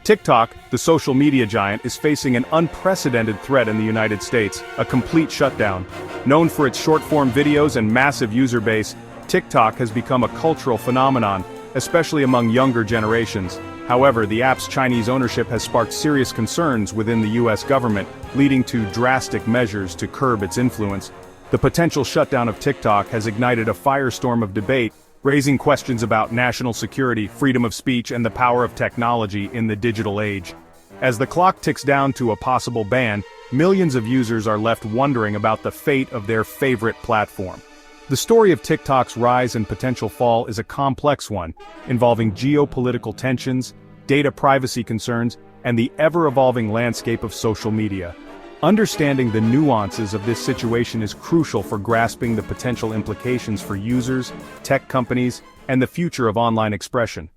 TikTok, the social media giant, is facing an unprecedented threat in the United States, a complete shutdown. Known for its short-form videos and massive user base, TikTok has become a cultural phenomenon, especially among younger generations. However, the app's Chinese ownership has sparked serious concerns within the US government, leading to drastic measures to curb its influence. The potential shutdown of TikTok has ignited a firestorm of debate, raising questions about national security, freedom of speech, and the power of technology in the digital age. As the clock ticks down to a possible ban, millions of users are left wondering about the fate of their favorite platform. The story of TikTok's rise and potential fall is a complex one, involving geopolitical tensions, data privacy concerns, and the ever-evolving landscape of social media. Understanding the nuances of this situation is crucial for grasping the potential implications for users, tech companies, and the future of online expression.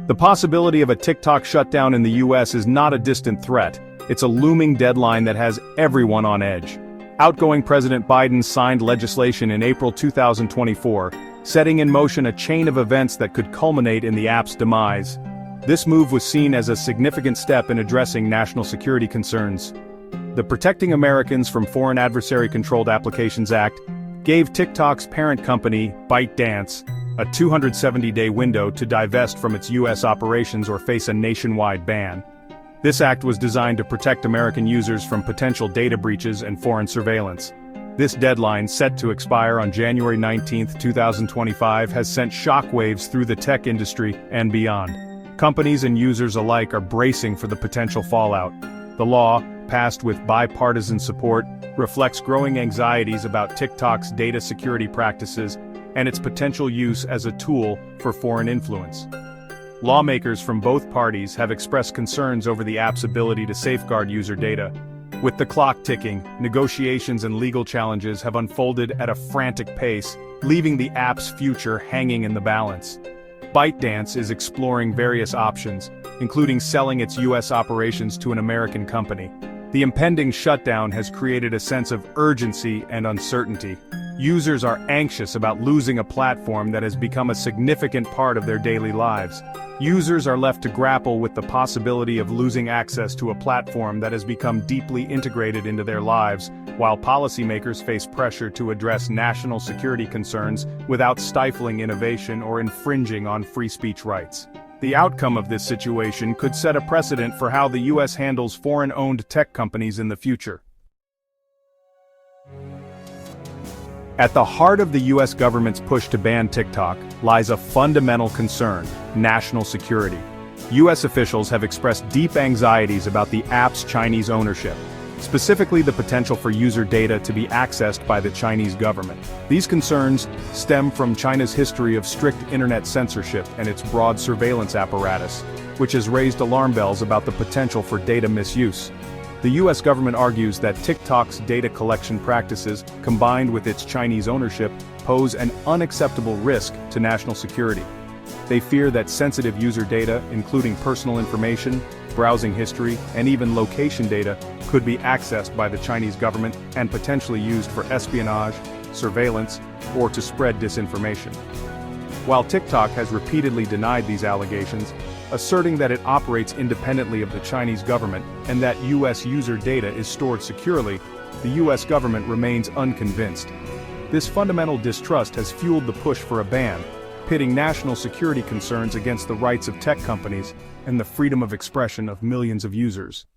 The possibility of a TikTok shutdown in the US is not a distant threat. It's a looming deadline that has everyone on edge. Outgoing President Biden signed legislation in April 2024, setting in motion a chain of events that could culminate in the app's demise. This move was seen as a significant step in addressing national security concerns. The Protecting Americans from Foreign Adversary-Controlled Applications Act gave TikTok's parent company, ByteDance, a 270-day window to divest from its US operations or face a nationwide ban. This act was designed to protect American users from potential data breaches and foreign surveillance. This deadline, set to expire on January 19, 2025, has sent shockwaves through the tech industry and beyond. Companies and users alike are bracing for the potential fallout. The law, passed with bipartisan support, reflects growing anxieties about TikTok's data security practices and its potential use as a tool for foreign influence. Lawmakers from both parties have expressed concerns over the app's ability to safeguard user data. With the clock ticking, negotiations and legal challenges have unfolded at a frantic pace, leaving the app's future hanging in the balance. ByteDance is exploring various options, including selling its US operations to an American company. The impending shutdown has created a sense of urgency and uncertainty. Users are anxious about losing a platform that has become a significant part of their daily lives. Users are left to grapple with the possibility of losing access to a platform that has become deeply integrated into their lives, while policymakers face pressure to address national security concerns without stifling innovation or infringing on free speech rights. The outcome of this situation could set a precedent for how the US handles foreign-owned tech companies in the future. At the heart of the US government's push to ban TikTok lies a fundamental concern: national security. US officials have expressed deep anxieties about the app's Chinese ownership, specifically the potential for user data to be accessed by the Chinese government. These concerns stem from China's history of strict internet censorship and its broad surveillance apparatus, which has raised alarm bells about the potential for data misuse. The US government argues that TikTok's data collection practices, combined with its Chinese ownership, pose an unacceptable risk to national security. They fear that sensitive user data, including personal information, browsing history, and even location data, could be accessed by the Chinese government and potentially used for espionage, surveillance, or to spread disinformation. While TikTok has repeatedly denied these allegations, asserting that it operates independently of the Chinese government and that US user data is stored securely, the US government remains unconvinced. This fundamental distrust has fueled the push for a ban, pitting national security concerns against the rights of tech companies and the freedom of expression of millions of users.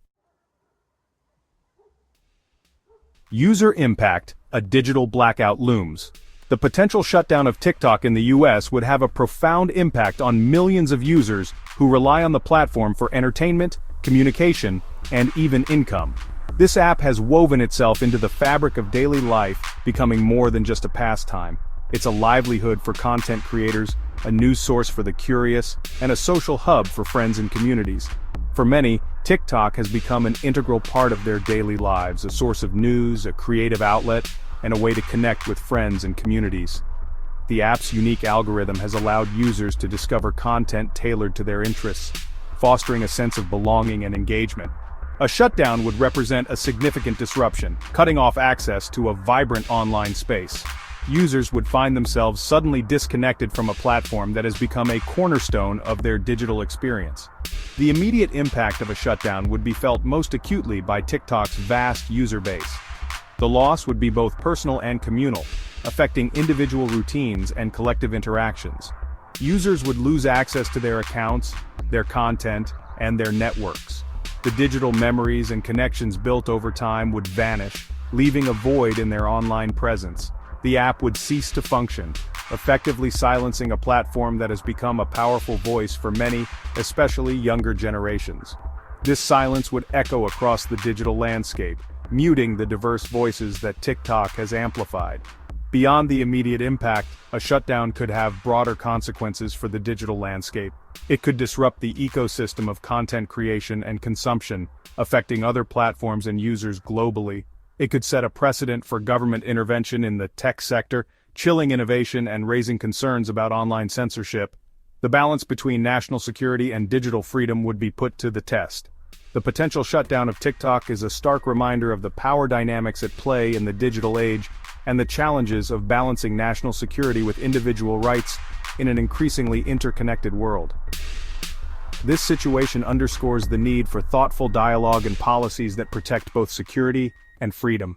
User impact: a digital blackout looms. The potential shutdown of TikTok in the US would have a profound impact on millions of users who rely on the platform for entertainment, communication, and even income. This app has woven itself into the fabric of daily life, becoming more than just a pastime. It's a livelihood for content creators, a news source for the curious, and a social hub for friends and communities. For many, TikTok has become an integral part of their daily lives, a source of news, a creative outlet, and a way to connect with friends and communities. The app's unique algorithm has allowed users to discover content tailored to their interests, fostering a sense of belonging and engagement. A shutdown would represent a significant disruption, cutting off access to a vibrant online space. users would find themselves suddenly disconnected from a platform that has become a cornerstone of their digital experience. The immediate impact of a shutdown would be felt most acutely by TikTok's vast user base. The loss would be both personal and communal, affecting individual routines and collective interactions. Users would lose access to their accounts, their content, and their networks. The digital memories and connections built over time would vanish, leaving a void in their online presence. The app would cease to function, effectively silencing a platform that has become a powerful voice for many, especially younger generations. This silence would echo across the digital landscape, muting the diverse voices that TikTok has amplified. Beyond the immediate impact, a shutdown could have broader consequences for the digital landscape. It could disrupt the ecosystem of content creation and consumption, affecting other platforms and users globally. It could set a precedent for government intervention in the tech sector, chilling innovation and raising concerns about online censorship. The balance between national security and digital freedom would be put to the test. The potential shutdown of TikTok is a stark reminder of the power dynamics at play in the digital age and the challenges of balancing national security with individual rights in an increasingly interconnected world. This situation underscores the need for thoughtful dialogue and policies that protect both security and freedom.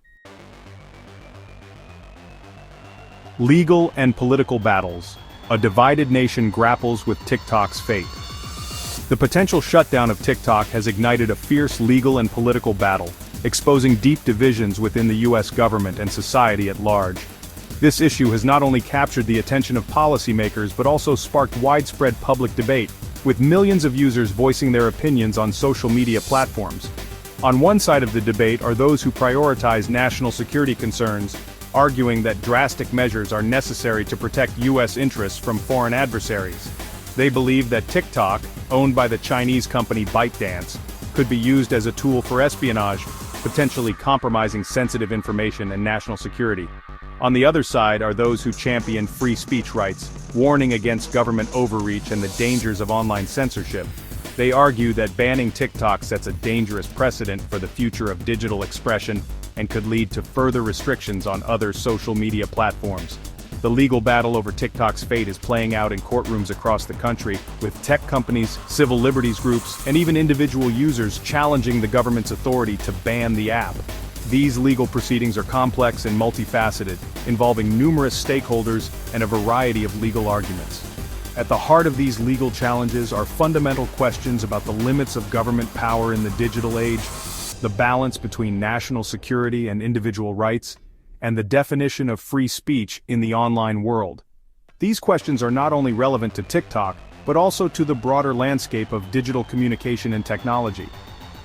Legal and political battles. A divided nation grapples with TikTok's fate. The potential shutdown of TikTok has ignited a fierce legal and political battle, exposing deep divisions within the US government and society at large. This issue has not only captured the attention of policymakers but also sparked widespread public debate, with millions of users voicing their opinions on social media platforms. On one side of the debate are those who prioritize national security concerns, arguing that drastic measures are necessary to protect US interests from foreign adversaries. They believe that TikTok, owned by the Chinese company ByteDance, could be used as a tool for espionage, potentially compromising sensitive information and national security. On the other side are those who champion free speech rights, warning against government overreach and the dangers of online censorship. They argue that banning TikTok sets a dangerous precedent for the future of digital expression and could lead to further restrictions on other social media platforms. The legal battle over TikTok's fate is playing out in courtrooms across the country, with tech companies, civil liberties groups, and even individual users challenging the government's authority to ban the app. These legal proceedings are complex and multifaceted, involving numerous stakeholders and a variety of legal arguments. At the heart of these legal challenges are fundamental questions about the limits of government power in the digital age, the balance between national security and individual rights, and the definition of free speech in the online world. These questions are not only relevant to TikTok, but also to the broader landscape of digital communication and technology.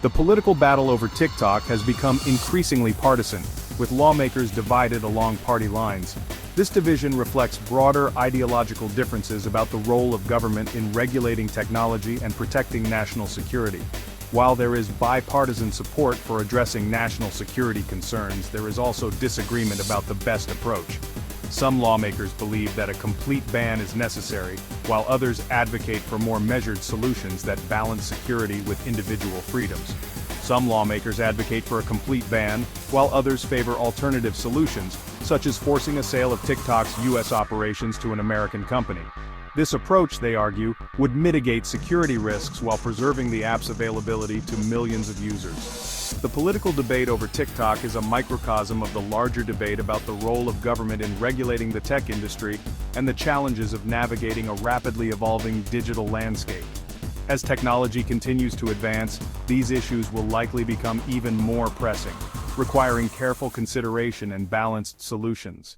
The political battle over TikTok has become increasingly partisan, with lawmakers divided along party lines. This division reflects broader ideological differences about the role of government in regulating technology and protecting national security. While there is bipartisan support for addressing national security concerns, there is also disagreement about the best approach. Some lawmakers believe that a complete ban is necessary, while others advocate for more measured solutions that balance security with individual freedoms. Some lawmakers advocate for a complete ban, while others favor alternative solutions, such as forcing a sale of TikTok's US operations to an American company. This approach, they argue, would mitigate security risks while preserving the app's availability to millions of users. The political debate over TikTok is a microcosm of the larger debate about the role of government in regulating the tech industry and the challenges of navigating a rapidly evolving digital landscape. As technology continues to advance, these issues will likely become even more pressing, requiring careful consideration and balanced solutions.